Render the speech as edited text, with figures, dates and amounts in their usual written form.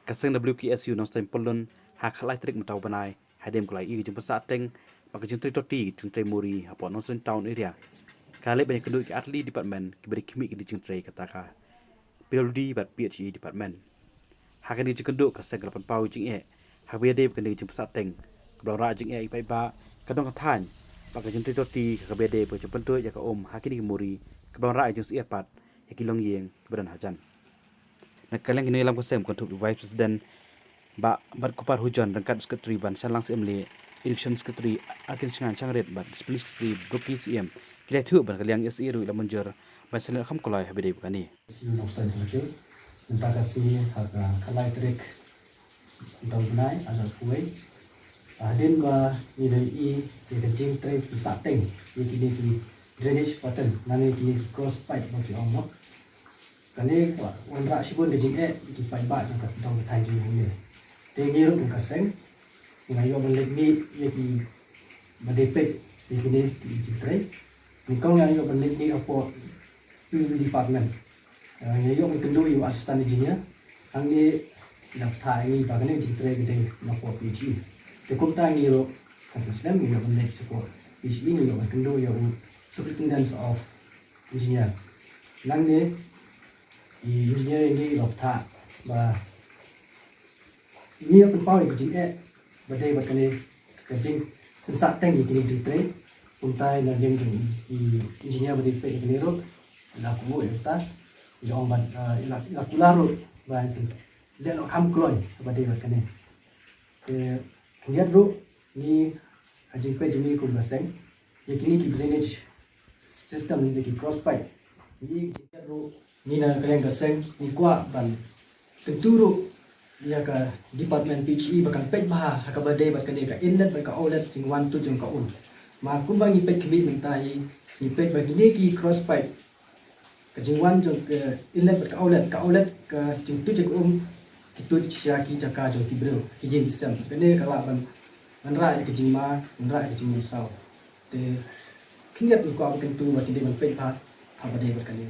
kaseng WKSU Nongstoiñ Polon hak halai trik mentau banai hadem kelai i jingpyntrei bagi jingpyntrei toti jingpyntrei muri apa Nongstoiñ town area kale banyak kedua ke atli department kiberi kimi ke jingpyntrei kataka PhD bat PhD department hak ni jingkenduk kaseng kelapan pau jing hak bede ke jingpyntrei kebelara jing ipai ba kadang kathan bagi jingpyntrei toti ke bede pe jingpyntrei ya ka hak ni muri kebelara jing siapat yakilong yeng keberan hajan nak kalian kini dalam kesem kontuk Vice President ba kupar hujan rangkat sekretari ban salang semle election sekretari akin sangan sangret ba discipline sekretari WKSU kira tu ban kalian SE ru ila menjer ba salang kham kolai habide bukani Nongstoiñ selekil minta kasih harga kalai trik untuk benai asal kuai hadin ba nilai ke jingpyntrei pynsahteng kini di drainage pattern nani kini cross pipe bagi omok kani wanra sibun de jing di pipe ba jang kat dong thai jing hne tengi ru ka seng ngayo belek ni yaki badepe kini di jingpyntrei ni kau ngayo belek ni apo department ngayo kendu yu assistant engineer angni dak thai ni ba kani jingpyntrei gede napo PG te kumta ni ro kan ni belek support PG ni ro kendu yu superintendent of engineer nangni engineer ini lokta ba ini apa pau yang jing badai bakane kerjing pynsahteng ini jingpyntrei untai na yang engineer badai pe ini ro la ku eta yang ban la kularo ba le no kam kloi badai bakane kemudian ro ni jingpyntrei jini ku baseng yakini ki drainage system ni ki cross pipe ni ro ni na kalian gaseng ni kuat ban tentu ru ya ka department PHE bakal pet bah hak badai bat kene ka inlet ba ka outlet jing wan tu jing ka un ma ku bang ni pet kibit mintai ni pet bagi ni ki cross pipe ka jing wan jing ke inlet ba ka outlet ka jing tu jing kitu sia ki jaka jo ki bro ki jing sem kene kala ban ra ya ki jing ma ra ya ki jing sau te kinyat ni ku ab tentu ba ki de ban pet bah hak badai bat kene